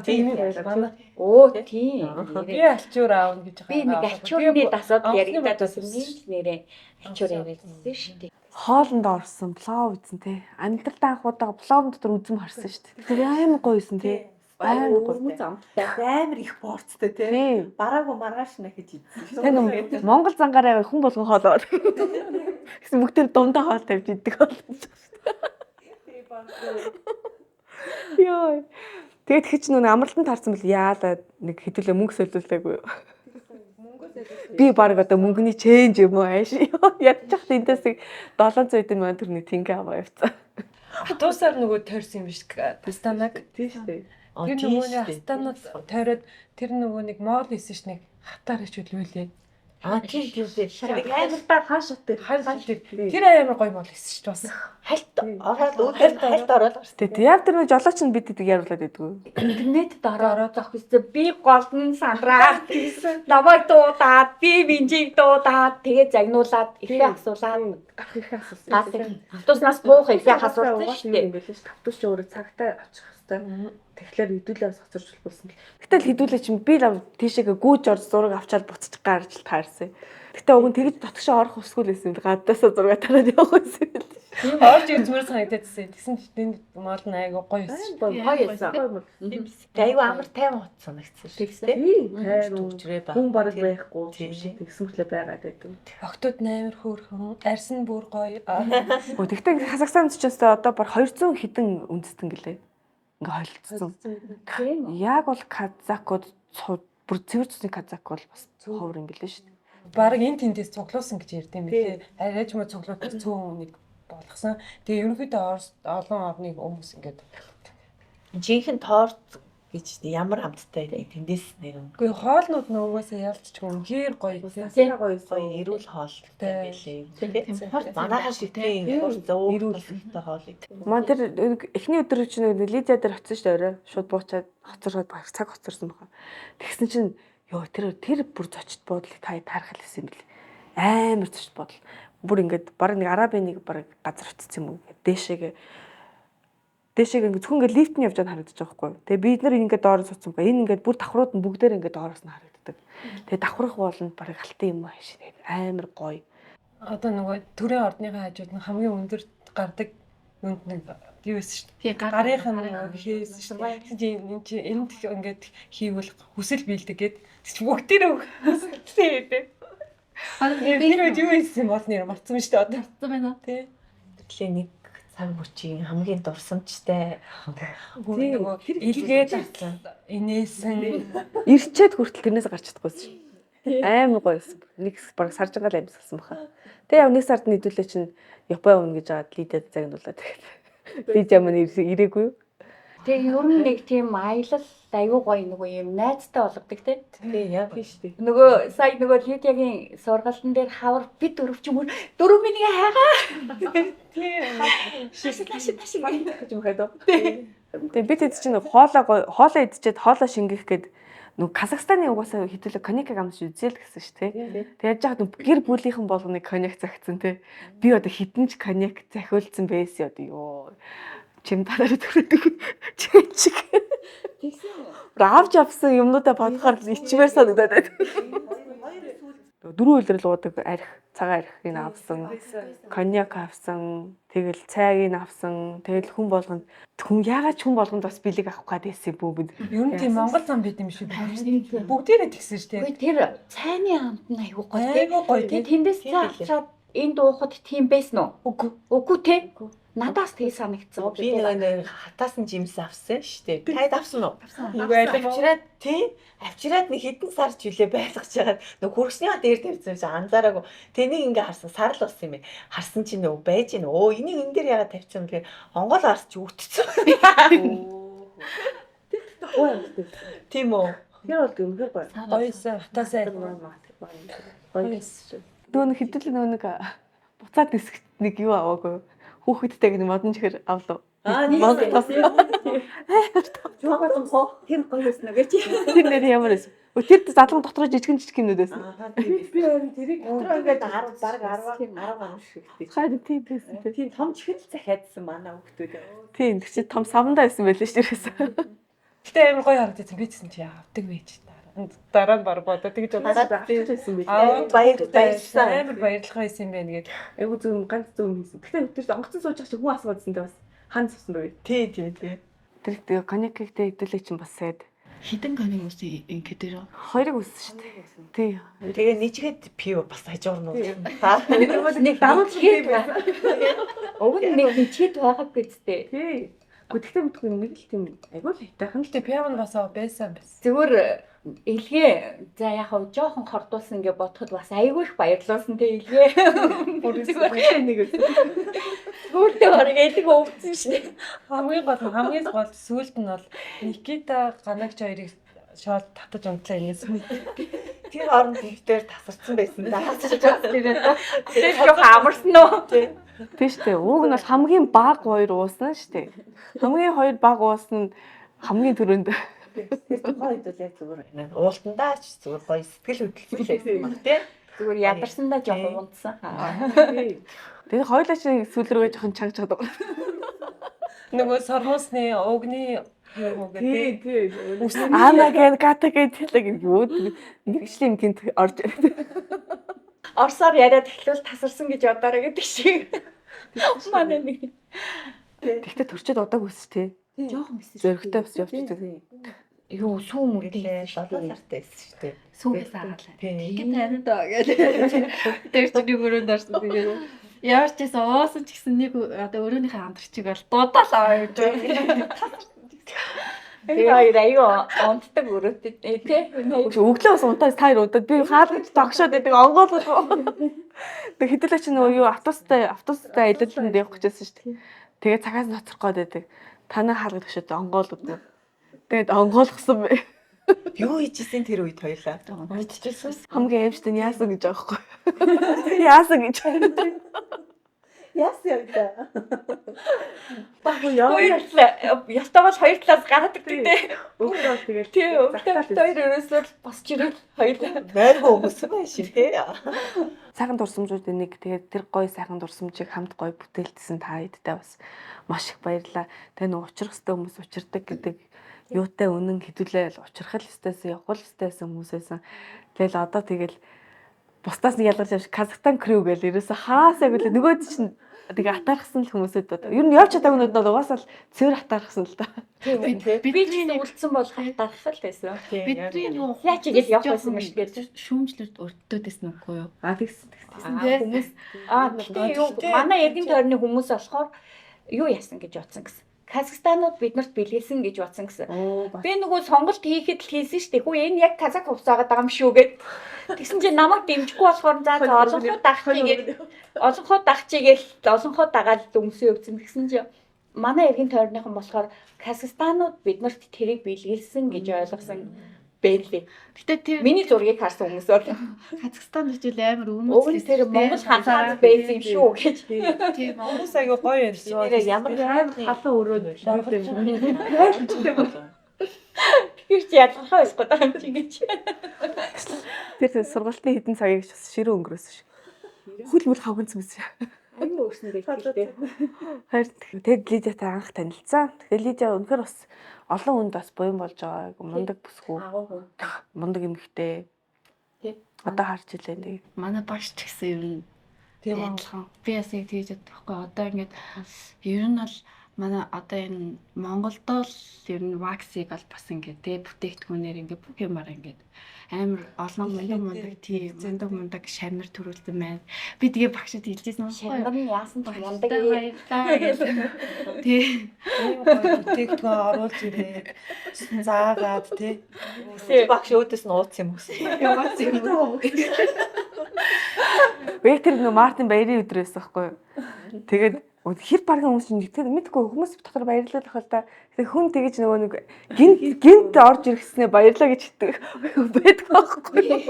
тийм байна. оо тийм. Би альчуур аавна гэж Би нэг ачуурны дасаад яригадаад байсан нэрээ ачуур яриадсан шүү дээ. Хоолнд орсон, плов үзсэн тий. Амьдралдаа анх удаа пловн дотор үзэм харсан шүү дээ. Тэр амар гоёсэн тий. Амар Өвмө замтай амар их порцтой тий. Тийм. Бараагүй маргааш нахиж идсэн. Тэг нэг Монгол зангаараа хүн болгон хоолоо. Гэсэн бүгд дундаа хоол тавьж иддэг болсон. Йоо. Тэгээд хич нүг амралтанд таарсан бэл яалаа нэг хэдүүлээ мөнгө солиулаагүй. Би баг одоо мөнгөний ченж юм уу ааш. Ядчих эндээс 700 эдэн мөн төрний тингээ аваа явцсан. Хатуусаар нөгөө тойрсон юм биш Астанаг. Тийм шүү дээ. Тэр нөгөөний Астанад тойроод тэр нөгөө нэг моол хийсэн ш нэг хатаар ич үлвэлээ. Тийм Нэг амар та хааш шаттай. Тэр амар гоё моол хийсэн ш бас. хальт ороод үүдэл хальт ороод Тэгээд яав тэр нэг жолооч нь бид идэг яруулаад байдгүй. Интернет ороод авах гэсэн би голн сандраа гэсэн. Намайг дуудаад, би минжиг дуудаад, тэгээ загнуулаад ихээ асуулаад Ах их асуусан. автобуснаас буух ихээ асуулсан шүү дээ. юм байлээ шүү. Автобус ч өөрөө цагтаа очих хэвээр. Тэгэхээр хэдүүлээ хоцорч болсон. Гэтэл хэдүүлээ чинь би л тийшээгээ гүйж орж зураг авчаад буцаж гарч л таарсан. Гэтэ уг нь тэгж дотгошоо орох хүсгүй л байсан. Гадаасаа зураг тараад явах байсан. Орж үзмэр санагдчихсэн. Тэгсэн чинь моол нь айгу гоё байсан. Гоё байсан. айгүй амар тайван хот санагдсан шүү дээ. Тийм. Хүн бараг байхгүй. Тийм шээ. Тэгсэн мэтлээ байгаад байдаг. Октод амар хөөрхөн, арьс нь бүр гоё. Гэхдээ Казахстанд ч гэсэн одоо бар 200 хэдэн үндэстэн гэлээ. Ингээ холилдсон. Яг бол казакууд бүр цэвэр цусны казак бол бас ховор юм билээ шүү дээ. Бараг энэ тэндээс цуглуулсан гэж ярьдсан мэлээ. Арайж мө цуглуулсан цөөн нэг болгосон. Тэгээ ерөнхийдөө олон орны хүмүүс ингээд Жинхэнэ торт гэж ямар амттай тэндээс нэг үгүй хоолнууд нөгөөсөө ялцчихгүй үнээр гоё. Сайн гоё гоё эрүүл хоолтой байлээ. Тийм. Манайхан шитгэн эрүүл хоолыг. Ман тэр эхний өдөр чинь Лидия дээр очсон шүү дээ орой. Шууд буучаад хоцороод баг цаг хоцорсон баха. Тэгсэн чинь ёо тэр бүр зочд буудлыг таарах хэлсэн юм бэл. Амар зочд бодол. Бүр ингээд баг нэг арабын нэг баг газар очсон юм уу. Дээшээгээ ингээд зөвхөн ингээд лифтний явж байгааг харагдаж байгаа байхгүй. Тэгээ бид нар ингээд доороо суудсан ба энэ ингээд бүр давхрууд нь бүгдээр ингээд доороос нь харагддаг. Тэгээ давхрах болно баг алтан юм аа шин амар гоё. Одоо нөгөө төрийн ордныхаа хажууд нь хамгийн өндөр гардаг нүнд нэг юу байсан шүү дээ. Гарынх нь хийсэн шүү дээ. Энэ чи энд ингээд хийвэл хүсэл биелдэг гэд бүгдээрээ тийм. Тэр юу хийсэн бол нэр марцсан шүү дээ одоо. Марцсан байна. Тий. Тэгэхээр нэг цаг мөчийн хамгийн дурсамжтай Нөгөө илгээд инээсэн Ирчээд хүртэл тэрнээс гарч чадахгүйсэн шин. Амар гоёсэн. Нэг баг саржангаал амьсгалсан баха. Тэгээ яг нэг сард нийтүүлээ чинь Япон өмнө гэж аваад Лидиад загнуулаад тэгээд Лидиа маань ирээгүй юу? Тэгээ ер нь нэг тийм аялал аюу гоё нөгөө юм найзтай болгодог тий. тий яг биш тий. Нөгөө сая нөгөө Лидиагийн сургалтын дээр хавар би дөрөв ч юм уу дөрөв минь хайгаа. Шиш гэж юм хадаа. Тэгээ бид хэд чинь хоолоо идчихэд хоолоо шингэх гээд нүг Казахстаны угаасаа хэдүүлээ коньяк амж үзэл гэсэн ш тэ. Тэгээд яаж яах гэр бүлийнхэн болгоныг коньяк загцсан тэ. Би одоо хідэн ч коньяк захиулсан байсан одоо ёо. Чим танаар төрөдөг чичиг. Авч авсан юмнуудаа бодохоор ичмээр санагдаад байна. 4 үлрэл уудаг арх, цагаан архыг авсан, коньяк авсан, тэгэл цайг авсан, тэгэл хүн яагаад ч хүн болгонд бас бэлэг авах гээд байсан бүгд. ер нь тийм Монгол зам бид юм шиг бүгдээрээ тэгсэн шүү дээ. Үгүй тэр цайны амт нь аюу гоё тий. Айгуу гоё тий. Тэндээс цай авчаад энд уухад тийм байсан уу? Үгүй тий. Надаас тий санагдсан. Би нэг хатаас нь жимс авсан шүү дээ. Тайд авсан уу? Авчираад Авчираад нэг хэдэн сар ч үлээ байлгаж чагаад нэг хөргөсний дээр тавьсан чи анзаараагүй. Тэнийг ингээ харсан сар л болсон юм бэ. Харсан чи нөө байж гин. Өө энийг энэ дээр яагаад тавьчихсан бэ? Онгол арс чи үтцсэн. Тийм үү? Тэр бол үнэхээр гоё. гоёсэн хатаасаа Нөө хэдүүлээ нэг буцаад нисэх нэг юу аваагүй. Хүүхэдтэй нэг модон чихэр авлаа. Монгол тас. Жогоон хоо тэр гоё байсан гэж. Тэр нэр ямар байсан? Тэр задлан дотор жижигэн юмнууд байсан. Би харин тэрийг дотор ингээд 10 бараг 10 ам шиг тийм. Хайр тийм байсан. Тийм том чихэл захиадсан манай хүүхдүүд. Тийм тэр чи том савндаа байсан байлээ шүү дээ. Гэтэ амар гоё харагдсан. Би гэсэн чи авдаг байж та. Дараа нь баг бодоо тэгж Надад авчихсан байх. Баярлалаа. амар баярлалаа хийсэн юм байна гээд. Айгу зөв ганц зөв хийсэн. Гэхдээ тэр онгоцон сууж байгаа чи хүн асууадсан дээ бас. Хан цусан байв. Тий. Тэр коньяктэй хэдүүлээ чинь бас сайд. Хідэн коньяк ус ингэ дээр. Хоёрыг үссэн шүү дээ. Тий. Тэгээ нийчгээд пив бас хажуурнууд. Та Нэг даруул хийх байсан. Уг нь нэг чид байгаагүй зүтэй. Тий. Гэхдээ мэдгүй нэг л тийм айгуул хитайхан л Гэтэ пиав нь бас байсан. Зүгээр илгээ за яг хав жоохон хордуулсан гэж бодоход бас айгүй их баярлуулсан те илгээ. Зүгээр нэг үс. гүрдээ орог элэг өвдсөн шнэ. Хамгийн гол сүулт нь бол Никита Ганагч хоёрыг шоол татаж унтлаа энэс. тэр хооронд нэгтээр тасарсан байсан да. Тэр жоохон амарсан уу? Тий штэ. Ууг нь бол хамгийн баг хоёр уусан штэ. Хамгийн хоёр баг уусан нь хамгийн түрүүнд. Тэр тухайд бол яг зүгээр уултандаа ч зүгээр гоё сэтгэл хөдлөл байсан баг тий. Зүгээр ядарсандаа жоохон унтсан. Тэгээ хоёулаа чи сүүл рүүгээ жоохон чангаж байгаа. Нөгөө сормосны угны юу гэдэг. Анаген катаген хэлэг юу мэрэгжлийн гинт орж Орсоор яриад эхлүүл тасарсан гэж бодоорой гэдэг шиг. Манай нэг Тэгтээ төрчөөд удааг үс тээ. жоохон биш. Зөрөгтэй бас явчихдаг. Юу сүүм Гэлээ 7 нартай байсан шүү дээ. Сүүгээс агаалаа. Тийм. Тэгэхэд тань даа гэдэг. Тэр чинь өрөөнд орсон тэгээд ямар ч гэсэн уусан ч гэсэн нэг одоо өрөөнийхөө амтрчиг бол дуудаалаа гэж байна. Тэгээ хоёр аюу онцдаг өрөөтэй тий. Өглөө бас унтаас таар удаад би хаалгаж тогшоод байдаг онгоолгоо. Тэг хэдүүлээ чи нөгөө юу автобустай аялалд явах гэжсэн шүү дээ. Тэгээ цагаас ноцрох гээд байдаг. Танаа хаалгаж тогшоод онгоолгоо. Тэгээд онгоолгосон бэ. Юу хийжсэн тэр үед хоёлаа. Мэдчихсэн. Хамгийн аимштай нь яасан гэж аахгүй. Яасан гэж. Яасан юм да. Хоёрлаа. Ястаа бол хоёр талаас гаргадаг тий. Өглөө тэгэл Тий, өвдөлт хоёр өрөөсөөр босч ирэл хоёрлаа. Найргүй өмсөн байх шин тий. сайхан дурсамжуудын нэг тэгээд тэр гоё сайхан дурсамжийг хамт гоё бүтээлдсэн та хэдтэй бас маш их баярлаа. Тэгээ нэг учрах хэвээр хүмүүс учирдаг гэдэг юутай үнэн хэдүүлээ учрах л хэвээрсэн явах л хэвээрсэн хүмүүс байсан. Тэгэл одоо тэгэл бусдаас нэг ялгарч авч Казахстан крүү гэл ерөөсө хаасаа гэлээ нөгөө чинь тэгээ атаархсан л хүмүүсэд одоо ер нь явж чадаагүй нь угаасаа л цэвэр атаархсан л да. Би ч үлдсэн бол хатаарх л байсан. Бидний нөгөө Яа ч гэж явах байсан гэж гээд шүүмжлэлд өртөөдсэн үгүй юу? Тэгсэн. хүмүүс гэхдээ юу манай эргэн тойрны хүмүүс болохоор юу яасан гэж бодсон гэсэн. Казахстанууд биднэрт бэлгэлсэн гэж бодсон гэсэн. Би нөгөө сонголт хийхэд л хийсэн шүү дээ. Хүү энэ яг казак хувцаагаад байгаа юм шүү гэд. Тэгсэн чинь намайг дэмжихгүй болохоор за олонхоо дагчихгээл олонхоо дагаад өмсөө өвцөн тэгсэн чинь манай эргэн тойрныхан болохоор Казахстанууд биднэрт тэрийг бэлгэлсэн гэж ойлгосон бэлээ. Гэтэ тэр Миний зургийг харсан хүмүүс бол Казахстан хичээл амар уг нь тэр Монгол ханхаас байсан юм шүү гэж. тийм Хүмүүс аягүй гоё ярьсан. Нэрээ ямар халуун өрөөнд байлаа. Тэр чи ялгахаа байхгүй даа юм чи гэж. Тэр сургалтын хэдэн цагийг бас ширүү өнгөрөөсөн шиг. Хөл мөл хавганц мэс. Аюу өөрснөө хэлдэг. Хайр тэгээд Лидиатай анх танилцсан. Тэгээд Лидиа үнэхээр бас олон хүнд бас буян болж байгаа. Мундаг бүсгүй. Мундаг эмэгтэй. Одоо харж илээ тэгээд. манай багш ч гэсэн ер нь Тийм адилхан. Би бас яг тэгж боддог байхгүй. Одоо ингээд ер нь бол манай одоо энэ Монголдоо л ер нь ваксыг бол бас ингээд тэ бүтээгдэхүүнээр ингээд бүх юмар ингээд амар олон мундаг тийм мундаг шамнар төрүүлсэн байна. Би тэгээ багшд хэлжсэн юм Шангар нь яасан ч мундаг тий. Бүтээгдэхүүн оруулж ирээ. Заагаад тий. багш өөдөөс нь ууц юм уу? Яваач юм. Вектор нөө Мартин баярын өдрөөс байхгүй юу. Тэгээд хэр баргийн хүмүүс чинь тэгээд мэдгүй хүмүүс дотор баярлалаа л хэл та. Тэгээд хүн тэгэж нөгөө нэг гинт орж ирэхснээ баярлаа гэж хэлдэг байдаг байхгүй юу.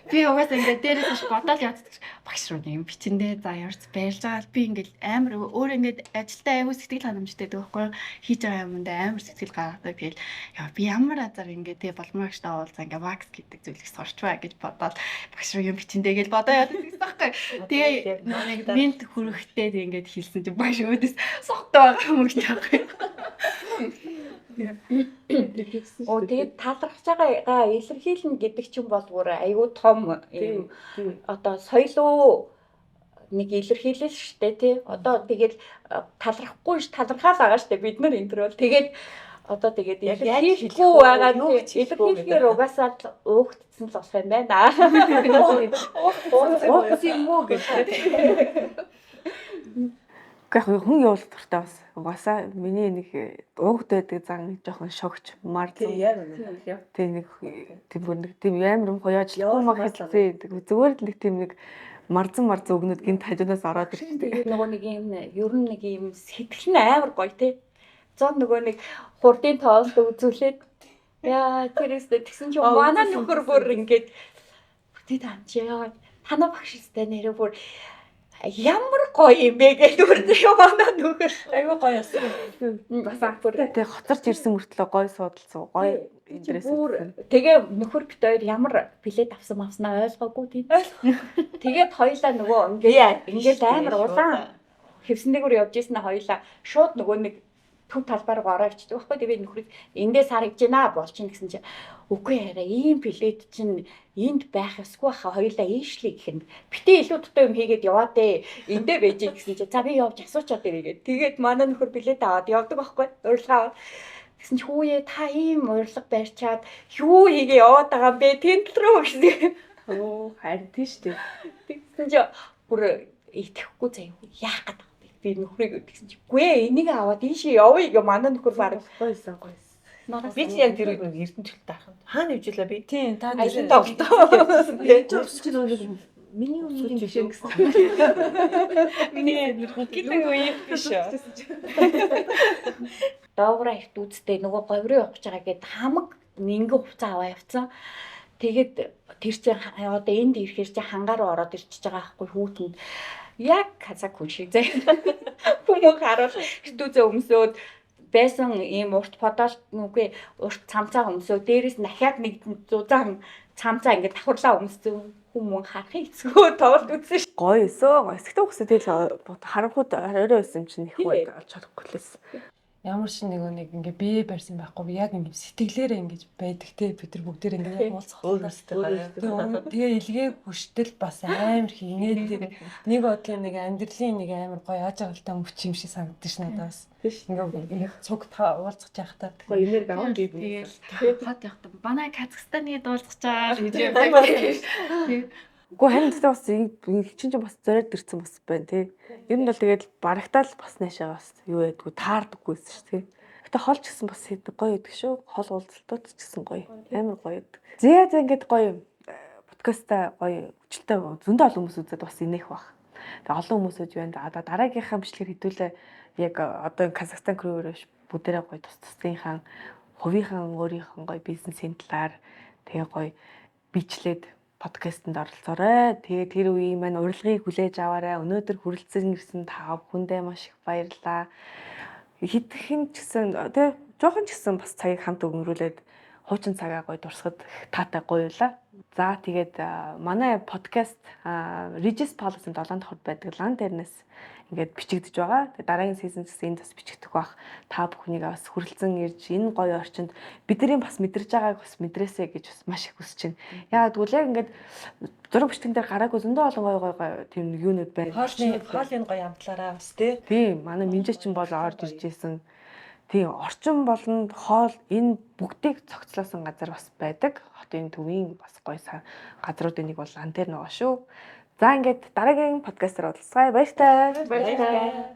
Би угаасаа ингээд дээрээс бодоод явдаг. Багш руу нэг бичэндээ за ямарч баярлж байгаа. Би ингээд амар өөр ингээд ажилдаа аягүй сэтгэл ханамжтай байдаг байхгүй юу. Хийж байгаа юмд амар сэтгэл гаргадаг. Тэгэл яа би ямар азар ингээд тэг болмоогчтай уулзаа ингээд вакс гэдэг зүйлийг сурчваа гэж бодоод багш руу юм бичэндээ гэж бодоо явдаг гэсэн байхгүй. Тэгээ нэг мент хүрхтэй тэг ингээд хэлсэн чинь багш өөдөөс согтоо байгаа юм гэж байгаа. Оо тэгээд талархаж байгаагаа илэрхийлнэ гэдэг чинь бол бүр айгүй том юм. Одоо соёлоо нэг илэрхийлэл штэ тий. Одоо тэгээд талархахгүй талархаал байгаа штэ бид нар энэ төр бол тэгээд одоо тэгээд илэрхийлэхгүй байгаа илэрхийлэхээр угаасаа л уухтсан л болох юм байна. Ууц юм уу гэдэг. Гэхдээ хүн явуулах хэрэгтэй бас. Угаасаа миний нэг уугд байдаг зан жоохон шогч марзан. Тэг нэг тийм амар хуяаж хүмүүс хэлсэн. Зүгээр л нэг тийм нэг марзан өгнөд гинт хажуунаас ороод Тэгээд ирчихдэг. нөгөө нэг юм ер нь нэг юм сэтгэл нь амар гоё тий. Зон нөгөө нэг хурдын тоолд үзүүлээд яа тэрээс тэгсэн чинь манай нөхөр бүр ингээд бүтээ танчаа танаа багш өстэй нэрээ бүр ямар гоё юм бэ гэж үрдээ манай нөхөр Айгүй гоё яасан. бас бүр Тэг хоцорч ирсэн мөртлөө гой суудалцсан. Гой интерес. тэгээ нөхөр бит хоёр ямар билет авснаа ойлгоогүй тий. Тэгээд хоёлаа нөгөө ингээд амар улаан хэвсэнтэйгээр явж ийсэн хоёлаа шууд нөгөө нэг төв талбаар гараа ичдэг байхгүй тэгээд нөхрийг эндээ сар хийж гинэ болчихно гэсэн чинь үгүй яриа ийм билет чинь энд байх ёсгүй хаа хоёлаа ийшлээ гэхэд битээ илүү дутуу юм хийгээд яваа дээ эндээ байж гэсэн чинь за би явж асуучаад ирээ тэгээд манай нөхөр билет аваад явдаг байхгүй урилга аваад гэсэн чи хүүе та ийм урилга барьчаад юу хийгээ яваад байгаа юм бэ тэнтэл рүү гэсэн Харин тийш дээ. тэгсэн чи бүр итгэхгүй заяа яах гэдэг би нөхрийг гэсэн чи үгүй энийг аваад ийшээ явъя гэ манай нөхөр баг Гойсон. Би ч яг тэр эрдэнэчлэлтэй ахын. Хаана явжлаа би? Тийм та ажил тоглоо. Чи нөгөө миний өмнөгийн жишээ гэсэн. миний гэдэг үеийг биш үү. Доограа ихт үзтээ нөгөө говьроо явах гэж байгаа гэд хамаг нэгэн хувцас аваа явцсан. Тэгээд тэр чинь одоо энд ирэхээр чинь хангаар ороод ирчихэж байгаа байхгүй хүүтэнд яг казак хүн шиг зэ. Хүмүүс харуул студио өмсөөд байсан ийм урт подол нүгүй урт цамцаа өмсөө дээрээс дахиад нэг зузаан цамцаа ингээд давхарлаа өмссөн хүмүүс харахын эцгөө тоглолт үзсэн ш. Гоё өсөө. Эсэгтэй хөсөө тэгэл харанхууд орой байсан чинь их гоё олж чадахгүй лээс. Ямар ч нэг ингээ бие барьсан байхгүй яг ингээ сэтгэлээрээ ингэж байдаг те бид нар бүгдээр ингээ уулзах. Тэгээ илгээ хүчтэл бас амар хийнээд нэг бодлын нэг амьдралын нэг амар гоё ааж агалтай мөч юм шиг санагдаж ш надаас. Ингээ цугтаа уулзах яхахтаа Гоё энерги авах би. Тэгэл хот явах юм. Манай Казахстаны дуулцчаар гэж юм байна. Уу харин тэ бас чинь бас зориод ирсэн бас байна тий. Ер нь бол тэгээд барагтаал бас наашаа бас юу байдгүй таардаггүйсэн ш тий. Гэтэ хол ч гэсэн бас гоё байдаг шүү. Хол уулзалтууд ч гэсэн гоё. Амар гоё байдаг. Зээ ингээд гоё подкаста гоё хүчлээ зөндөө олон хүмүүс үзээд бас инех баг. Тэгээд олон хүмүүс үз байна. Одоо дараагийнхаа бичлэгээр хэдүүлээ яг одоо Казахстан crew-оор бүгдээрээ гоё тусдынхаа хувийнхаа өөрийнхөө гоё бизнесийн талаар тэгээ гоё бичлээд подкастэнд оролцоорой. Тэгээд тэр үеийн маань урилгыг хүлээж аваарай. Өнөөдөр хүрэлцэн ирсэн та бүхэндээ маш их баярлалаа. Хитгэн ч гэсэн тэг жоохон ч гэсэн бас цагийг хамт өнгөрүүлээд хуучин цагаа гоё дурсахад таатай гоёлаа. За тэгээд манай подкаст Regis Palace-ын 7 дахь байдаг лан дээрнээс ингээд бичигдэж байгаа. Тэгээд дараагийн сизон гэсэн энд бас бичигдэх бах. Та бүхнийг бас хүрэлцэн ирж энэ гоё орчинд бидний бас мэдэрж байгааг бас мэдрээсэй гэж бас маш их хүсэж байна. Яагаад гэвэл яг ингээд зураг бичлэгэн дээр гараагүй зөндөө олон гоё тийм юунууд байна. хоолны гоё амтлаараа бас тий. Тийм, манай минжээ чинь бол орж ирж исэн. Тийм, орчин болон хоол энэ бүгдийг цогцлоосон газар бас байдаг. Хотын төвийн бас гоё газруудын нэг бол лан дээр байгаа шүү. За ингээд дараагийн подкастаар уулзъя. Баяртай. Баярлалаа.